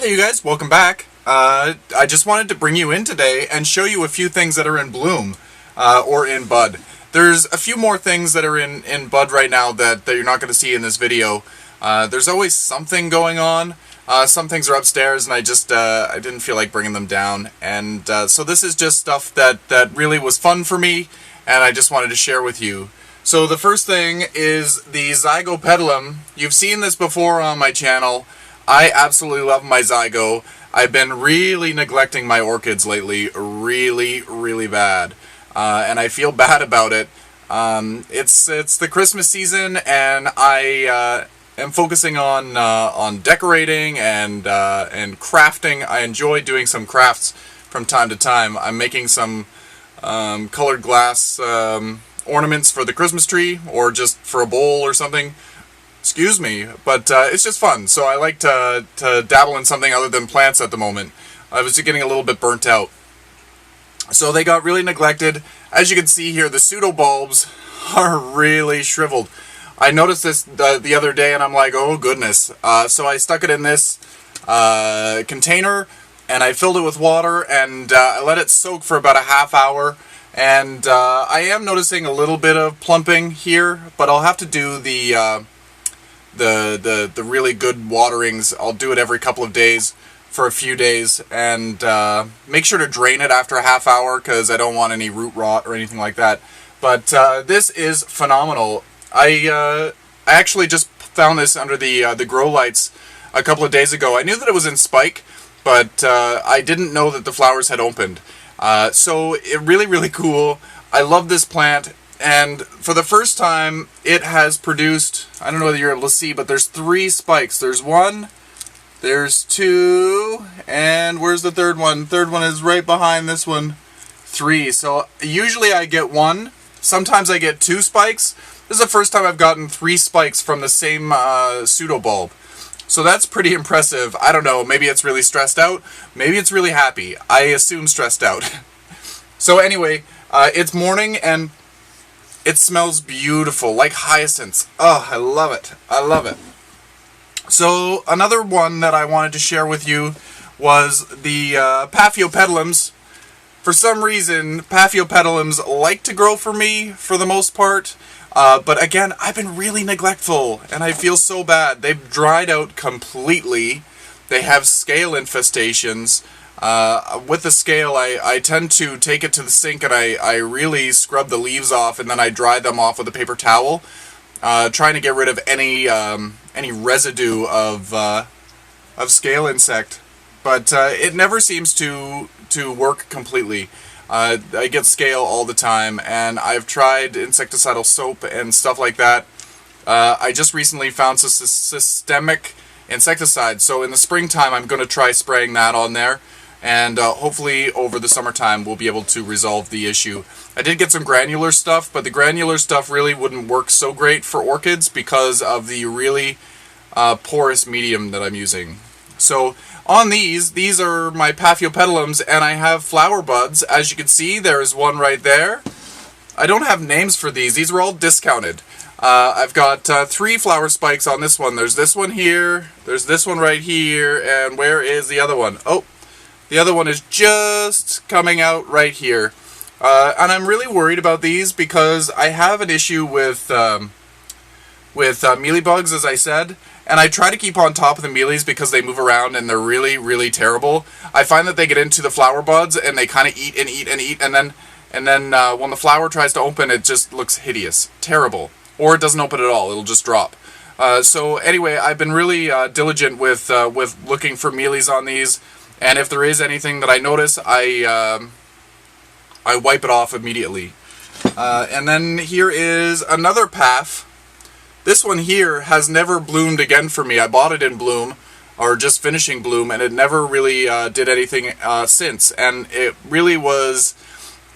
there you guys, welcome back. I just wanted to bring you in today and show you a few things that are in bloom, or in bud. There's a few more things that are in bud right now that you're not going to see in this video. There's always something going on. Some things are upstairs and I didn't feel like bringing them down. And so this is just stuff that really was fun for me and I just wanted to share with you. So the first thing is the Zygo Pendulum. You've seen this before on my channel. I absolutely love my Zygo. I've been really neglecting my orchids lately, really bad. And I feel bad about it. It's the Christmas season and I am focusing on decorating and crafting. I enjoy doing some crafts from time to time. I'm making some colored glass ornaments for the Christmas tree, or just for a bowl or something. Excuse me, but it's just fun. So I like to dabble in something other than plants at the moment. I was getting a little bit burnt out. So they got really neglected. As you can see here, the pseudo bulbs are really shriveled. I noticed this the other day and I'm like, oh goodness. So I stuck it in this container and I filled it with water and I let it soak for about a half hour. And I am noticing a little bit of plumping here, but I'll have to do the really good waterings. I'll do it every couple of days for a few days, and make sure to drain it after a half hour because I don't want any root rot or anything like that. But this is phenomenal. I actually just found this under the grow lights a couple of days ago. I knew that it was in spike, but I didn't know that the flowers had opened. So it really cool. I love this plant, and for the first time it has produced, I don't know whether you're able to see, but there's 3 spikes. There's 1, there's 2, and where's the third one? Third one is right behind this one. 3. So usually I get 1, sometimes I get 2 spikes. This is the first time I've gotten 3 spikes from the same pseudo bulb. So that's pretty impressive. I don't know, maybe it's really stressed out, maybe it's really happy. I assume stressed out. So anyway, it's morning and it smells beautiful, like hyacinths. Oh, I love it. I love it. So another one that I wanted to share with you was the Paphiopedilums. For some reason, Paphiopedilums like to grow for me for the most part. But again, I've been really neglectful, and I feel so bad. They've dried out completely. They have scale infestations. With the scale, I tend to take it to the sink and I really scrub the leaves off, and then I dry them off with a paper towel, trying to get rid of any residue of scale insect. But it never seems to work completely. I get scale all the time, and I've tried insecticidal soap and stuff like that. I just recently found some systemic insecticide, so in the springtime I'm going to try spraying that on there, and hopefully over the summertime we'll be able to resolve the issue. I did get some granular stuff, but the granular stuff really wouldn't work so great for orchids because of the really porous medium that I'm using. So on these are my Paphiopedilums, and I have flower buds. As you can see, there is one right there. I don't have names for these are all discounted. I've got 3 flower spikes on this one. There's this one here, there's this one right here, and where is the other one? Oh, the other one is just coming out right here. And I'm really worried about these because I have an issue with mealybugs, as I said. And I try to keep on top of the mealies because they move around and they're really terrible. I find that they get into the flower buds and they kind of eat and eat and eat, and then when the flower tries to open, it just looks hideous, terrible. Or it doesn't open at all; it'll just drop. So anyway, I've been really diligent with looking for mealies on these, and if there is anything that I notice, I wipe it off immediately. And then here is another Paph. This one here has never bloomed again for me. I bought it in bloom, or just finishing bloom, and it never really did anything since. And it really was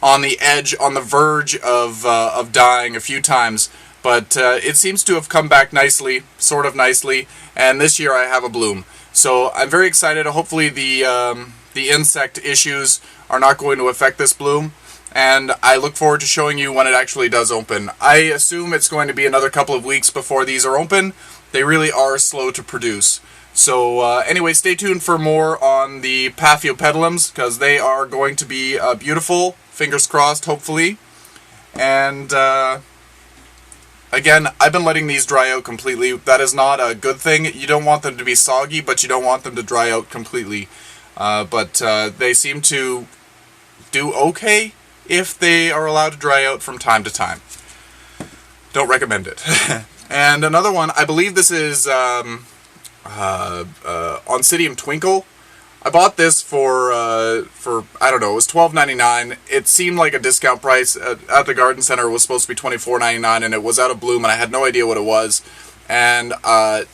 on the edge, on the verge of dying a few times. But it seems to have come back nicely, sort of nicely, and this year I have a bloom. So I'm very excited. Hopefully the insect issues are not going to affect this bloom. And I look forward to showing you when it actually does open. I assume it's going to be another couple of weeks before these are open. They really are slow to produce. So anyway, stay tuned for more on the Paphiopedilums, because they are going to be beautiful. Fingers crossed, hopefully. And again, I've been letting these dry out completely. That is not a good thing. You don't want them to be soggy, but you don't want them to dry out completely. But they seem to do okay if they are allowed to dry out from time to time. Don't recommend it. And another one, I believe this is Oncidium Twinkle. I bought this for I don't know, it was $12.99. It seemed like a discount price at the garden center. It was supposed to be $24.99, and it was out of bloom, and I had no idea what it was. And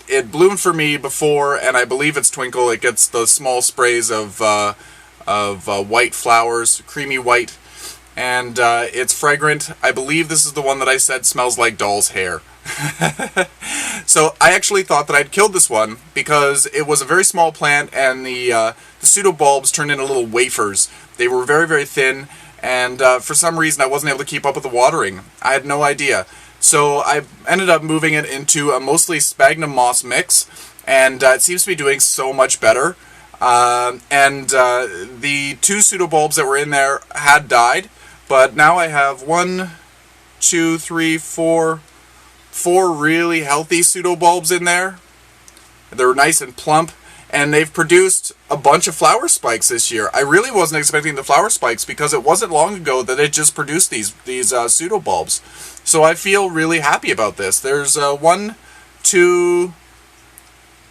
it bloomed for me before, and I believe it's Twinkle. It gets the small sprays of white flowers, creamy white, and it's fragrant. I believe this is the one that I said smells like doll's hair. So I actually thought that I'd killed this one because it was a very small plant, and the pseudobulbs turned into little wafers. They were very, very thin, and for some reason I wasn't able to keep up with the watering. I had no idea. So I ended up moving it into a mostly sphagnum moss mix, and it seems to be doing so much better. The two pseudobulbs that were in there had died, but now I have 1, 2, 3, 4 really healthy pseudobulbs in there. They're nice and plump, and they've produced a bunch of flower spikes this year. I really wasn't expecting the flower spikes because it wasn't long ago that it just produced these pseudobulbs. So I feel really happy about this. There's 1, 2,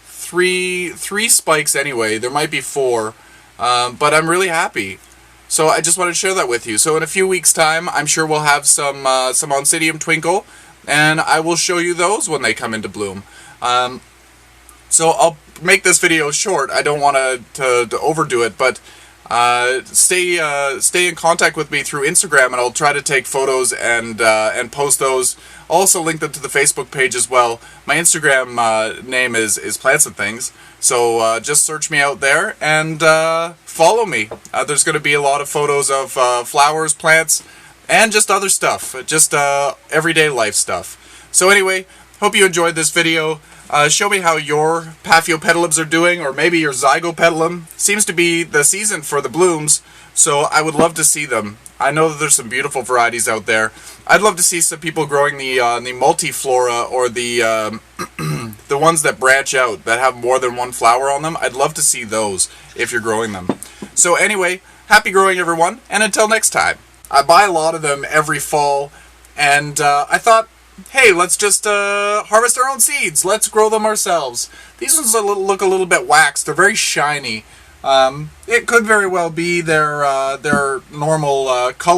3 spikes anyway. There might be 4, but I'm really happy. So I just wanted to share that with you. So in a few weeks' time, I'm sure we'll have some Oncidium Twinkle, and I will show you those when they come into bloom. So I'll make this video short. I don't want to overdo it, but stay in contact with me through Instagram, and I'll try to take photos and post those. I'll also link them to the Facebook page as well. My Instagram name is Plants and Things, so just search me out there and follow me. There's going to be a lot of photos of flowers, plants, and just other stuff, just everyday life stuff. So anyway, hope you enjoyed this video. Show me how your Paphiopedilums are doing, or maybe your Zygo pedilum. Seems to be the season for the blooms, so I would love to see them. I know that there's some beautiful varieties out there. I'd love to see some people growing the multiflora, or the the ones that branch out, that have more than one flower on them. I'd love to see those if you're growing them. So anyway, happy growing everyone, and until next time. I buy a lot of them every fall, and I thought, hey, let's just harvest our own seeds. Let's grow them ourselves. These ones look a little bit waxed. They're very shiny. It could very well be their normal color.